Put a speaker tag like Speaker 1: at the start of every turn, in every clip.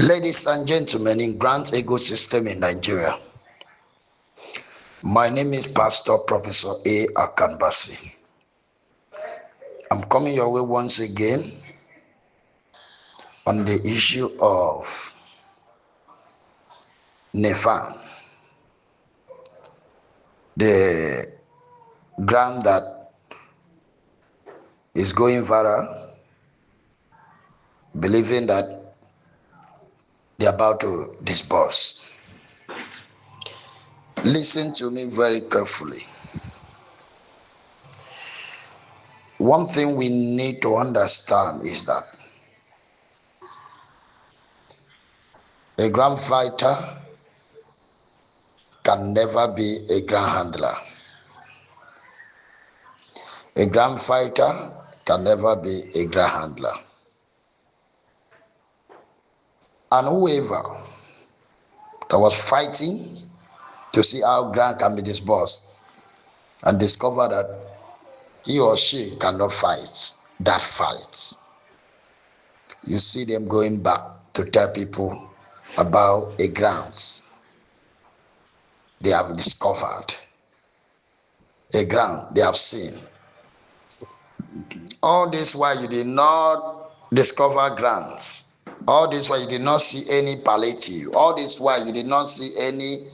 Speaker 1: Ladies and gentlemen, in Grant ecosystem in Nigeria, my name is Pastor Professor Akan Bassey. I'm coming your way once again on the issue of Nelfan, the grant that is going viral, believing that they're about to disburse. Listen to me very carefully. One thing we need to understand is that a grant fighter can never be a grant handler. A grant fighter can never be a grant handler. And whoever that was fighting to see how grant can be disbursed and discover that he or she cannot fight that fight, you see them going back to tell people about a grant they have discovered, a grant they have seen. All this while you did not discover grants. All this while you did not see any palliative. All this while you did not see any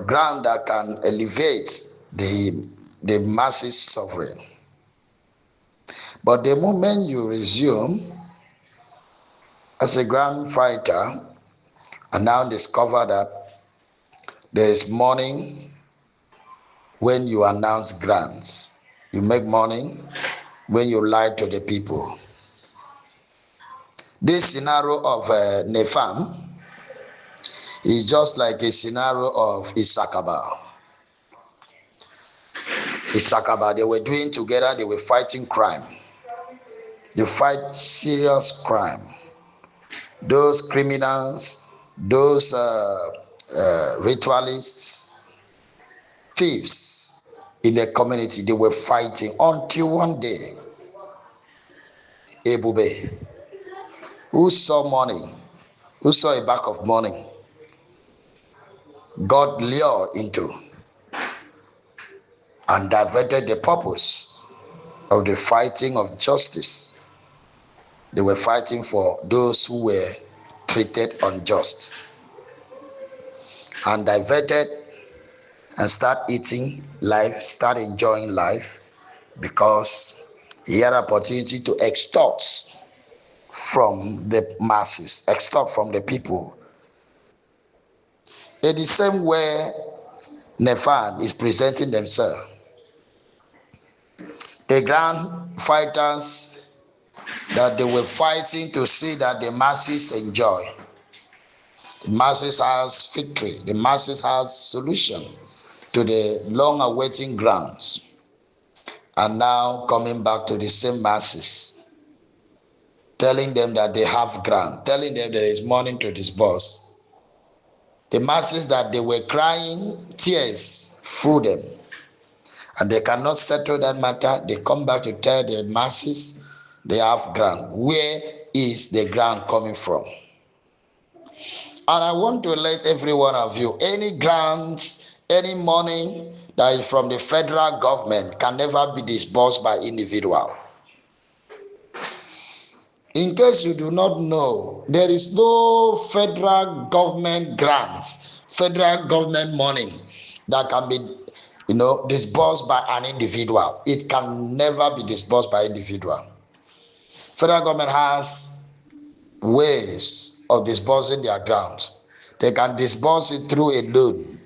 Speaker 1: grant that can elevate the masses suffering. But the moment you resume as a grant fighter and now discover that there is money when you announce grants, you make money when you lie to the people. This scenario of Nelfan is just like a scenario of Isakaba. They were doing together, they were fighting crime. They fight serious crime. Those criminals, those ritualists, thieves in the community, they were fighting until one day, Ebube, who saw money, who saw a bag of money, got lured into and diverted the purpose of the fighting of justice. They were fighting for those who were treated unjust, and diverted and start eating life, start enjoying life, because he had opportunity to extort from the masses, extort from the people. In the same way Nelfan is presenting themselves, the grand fighters that they were fighting to see that the masses enjoy. The masses has victory. The masses has solution to the long-awaiting grants. And now coming back to the same masses, telling them that they have grant, telling them there is money to disburse. The masses that they were crying, tears full them. And they cannot settle that matter. They come back to tell the masses they have grant. Where is the grant coming from? And I want to let every one of you, any grants, any money that is from the federal government can never be disbursed by individual. In case you do not know, there is no federal government grants, federal government money that can be disbursed by an individual. It can never be disbursed by individual. Federal government has ways of disbursing their grants. They can disburse it through a loan,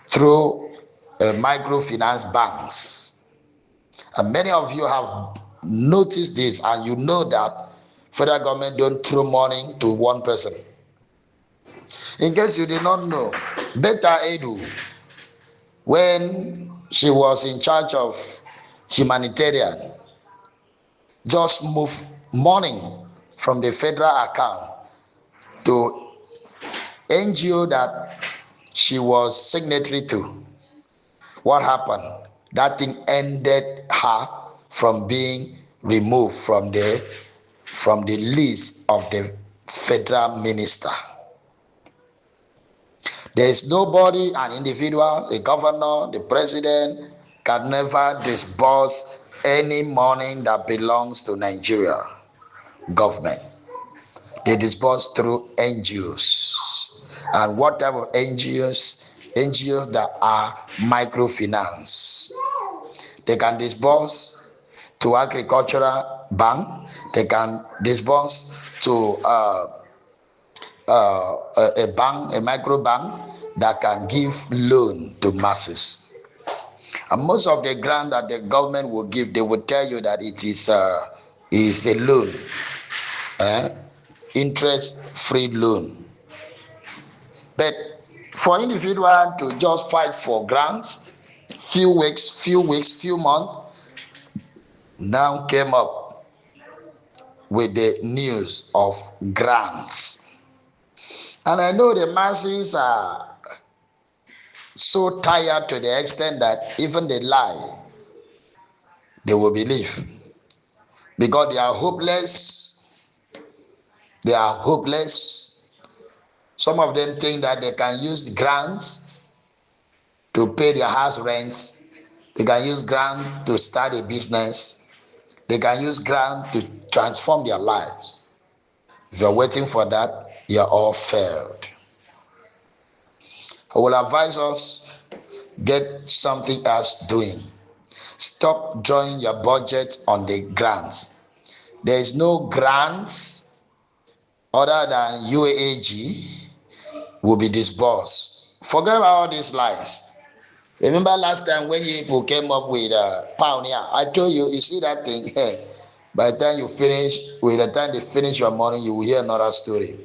Speaker 1: through microfinance banks. And many of you have noticed this, and you know that federal government don't throw money to one person. In case you did not know, Beta Edu, when she was in charge of humanitarian, just moved money from the federal account to NGO that she was signatory to. What happened? That thing ended her from being removed from the from the list of the federal minister. There is nobody, an individual, a governor, the president, can never disburse any money that belongs to Nigeria government. They disburse through NGOs. And whatever NGOs that are microfinance, they can disburse to agricultural bank, they can disburse to a bank, a micro bank that can give loan to masses. And most of the grant that the government will give, they will tell you that it is a loan, interest-free loan. But for individual to just fight for grants, few weeks, few months, now came up with the news of grants. And I know the masses are so tired to the extent that even they lie, they will believe. Because they are hopeless. They are hopeless. Some of them think that they can use grants to pay their house rents. They can use grants to start a business. They can use grants to transform their lives. If you're waiting for that, you're all failed. I will advise us, get something else doing. Stop drawing your budget on the grants. There is no grants other than UAG will be disbursed. Forget about all these lies. Remember last time when people came up with Pioneer, I told you, you see that thing, by the time you finish, with the time they finish your money, you will hear another story.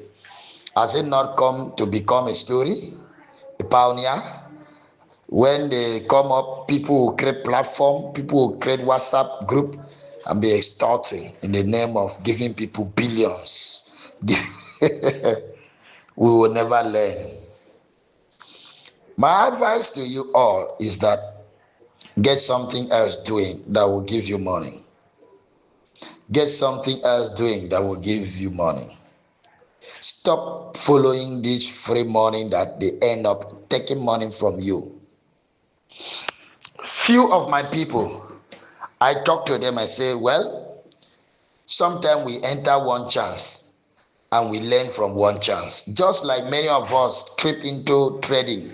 Speaker 1: Has it not come to become a story? A Pioneer? When they come up, people will create platform, people will create WhatsApp group and be extorting in the name of giving people billions. We will never learn. My advice to you all is that get something else doing that will give you money. Get something else doing that will give you money. Stop following this free money that they end up taking money from you. Few of my people, I talk to them, I say, well, sometimes we enter one chance and we learn from one chance. Just like many of us trip into trading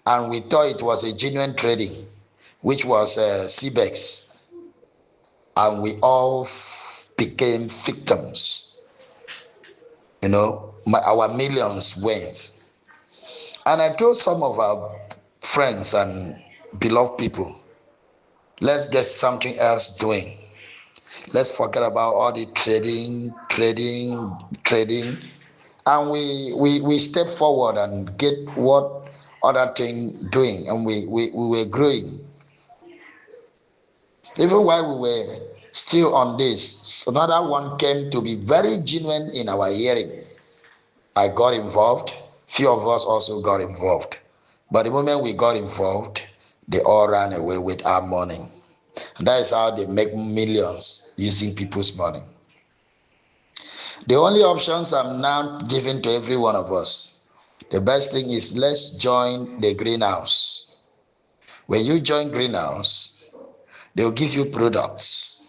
Speaker 1: and we thought it was a genuine trading, which was CBEX, and we all became victims. You know, our millions went. And I told some of our friends and beloved people, let's get something else doing. Let's forget about all the trading, and we step forward and get what other thing doing, and we were growing. Even while we were still on this, another one came to be very genuine in our hearing. I got involved. Few of us also got involved. But the moment we got involved, they all ran away with our money. And that is how they make millions using people's money. The only options I'm now giving to every one of us, the best thing is let's join the greenhouse. When you join greenhouse, they'll give you products.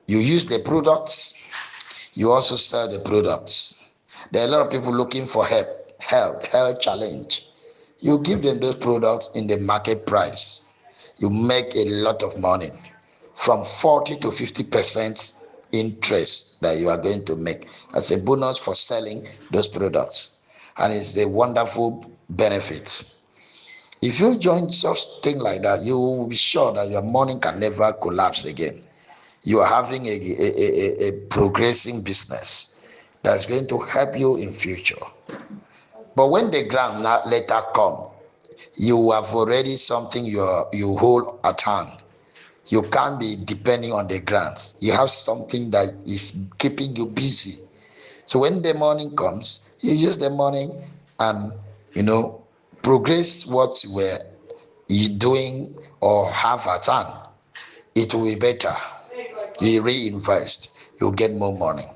Speaker 1: You use the products, you also sell the products. There are a lot of people looking for health challenge. You give them those products in the market price. You make a lot of money, from 40 to 50% interest that you are going to make as a bonus for selling those products. And it's a wonderful benefit. If you join such thing like that, you will be sure that your money can never collapse again. You are having a progressing business that's going to help you in future. But when the grant later come, you have already something you hold at hand. You can't be depending on the grants. You have something that is keeping you busy. So when the money comes, you use the money and progress what you were doing or have at hand. It will be better. You reinvest. you'll get more money.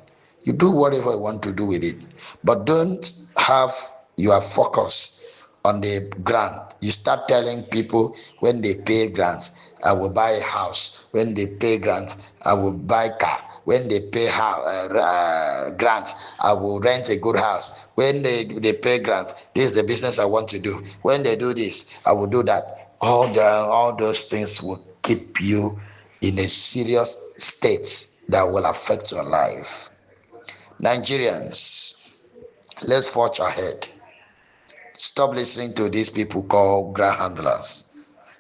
Speaker 1: You do whatever you want to do with it, but don't have your focus on the grant. You start telling people when they pay grants, I will buy a house. When they pay grants, I will buy a car. When they pay grants, I will rent a good house. When they pay grants, this is the business I want to do. When they do this, I will do that. All those things will keep you in a serious state that will affect your life. Nigerians, let's forge ahead. Stop listening to these people called grant handlers.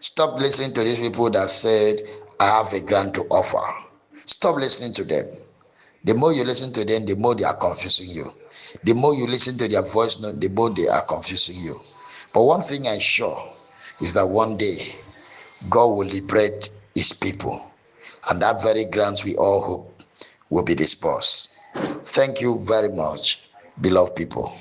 Speaker 1: Stop listening to these people that said, I have a grant to offer. Stop listening to them. The more you listen to them, the more they are confusing you. The more you listen to their voice note, the more they are confusing you. But one thing I'm sure is that one day God will liberate his people. And that very grant we all hope will be dispersed. Thank you very much, beloved people.